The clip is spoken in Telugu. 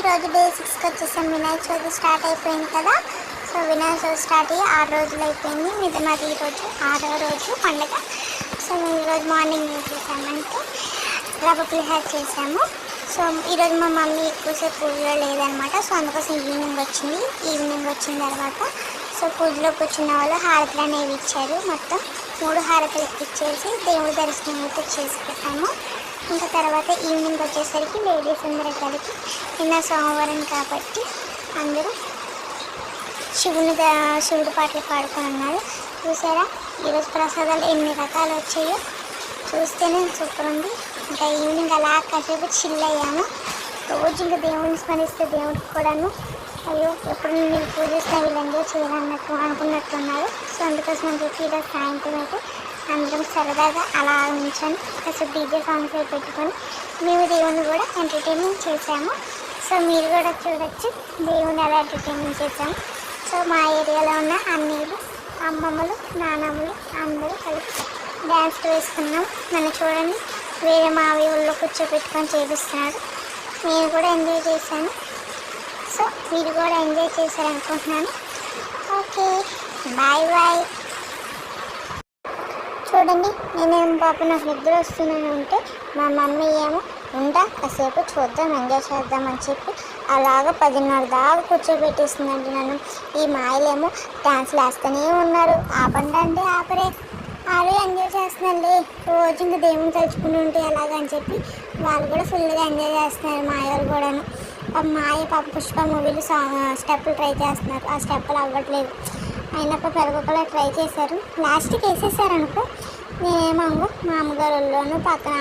ఈరోజు డే 6కి వచ్చేసాం. వినాయక చవితి స్టార్ట్ అయిపోయింది కదా. సో వినాయక చవితి స్టార్ట్ అయ్యి 6 రోజులు అయిపోయింది. మాది ఈరోజు 6వ రోజు పండుగ. సో మేము ఈరోజు మార్నింగ్ ఏం చేసామంటే రవ్వ పులిహోర చేసాము. సో ఈరోజు మా మమ్మీ ఎక్కువసేపు పూజలో లేదనమాట. సో అందుకోసం ఈవినింగ్ వచ్చిన తర్వాత సో పూజలో కూర్చున్న వాళ్ళు హారతులు అనేవి ఇచ్చారు. మొత్తం 3 హారతులు ఇచ్చేసి దేవుడి దర్శనం అయితే చేసి పెట్టాము. ఇంకా తర్వాత ఈవినింగ్ వచ్చేసరికి లేడీస్ అందరూ కలిపి నిన్న సోమవారం కాబట్టి అందరూ శివుడి పాటలు పాడుకొని ఉన్నారు. చూసారా ఈరోజు ప్రసాదాలు ఎన్ని రకాలు వచ్చాయో చూస్తేనే సూపర్ ఉంది. ఇంకా ఈవినింగ్ అలా కాసేపు చిల్ అయ్యాము. రోజు ఇంకా దేవుడిని స్మరిస్తే దేవుడికి కూడాను అయ్యో ఎప్పుడు నేను పూజిస్తే వీళ్ళందరూ చేయాలన్నట్టు అనుకున్నట్టున్నారు. సో అందుకోసం అని చెప్పి ఈరోజు సాయంత్రం అయితే అందరం సరదాగా అలా ఉంచాను. అసలు డీజే సాంగ్స్ అవి పెట్టుకొని మేము దేవుని కూడా ఎంటర్టైన్మెంట్ చేసాము. సో మీరు కూడా చూడొచ్చు దేవుని ఎలా ఎంటర్టైన్మెంట్ చేసాము. సో మా ఏరియాలో ఉన్న అన్నీలు అమ్మమ్మలు నానమ్మలు అందరూ కలిపి డ్యాన్స్ వేసుకున్నాం. నన్ను చూడండి వేరే మావి ఊళ్ళో కూర్చోబెట్టుకొని చేపిస్తున్నారు. నేను కూడా ఎంజాయ్ చేశాను. సో మీరు కూడా ఎంజాయ్ చేశారనుకుంటున్నాను. Okay bye bye. చూడండి నేనేం పాప నాకు నిద్ర వస్తున్నాను అంటే మా మమ్మీ ఏమో ఉంటా కాసేపు చూద్దాం ఎంజాయ్ చేద్దామని చెప్పి అలాగ 10:30 దాకా కూర్చోబెట్టేసిందండి నన్ను. ఈ మాయలేమో డ్యాన్స్లు వేస్తూనే ఉన్నారు. ఆపండి అంటే ఆపరే వాళ్ళు ఎంజాయ్ చేస్తున్నారులే. రోజు ఇంకా దేవుని తలుచుకుని ఉంటే ఎలాగని చెప్పి వాళ్ళు కూడా ఫుల్గా ఎంజాయ్ చేస్తున్నారు. మాయలు కూడాను. మాయ పాప పుష్ప మూవీలు స్టెప్పులు ట్రై చేస్తున్నారు. ఆ స్టెప్పులు అవ్వట్లేదు. అయినప్పుడు పెరగకుండా ట్రై చేశారు. లాస్ట్కి వేసేసారు అనుకో. నేనేమో మా అమ్మగారు పక్కన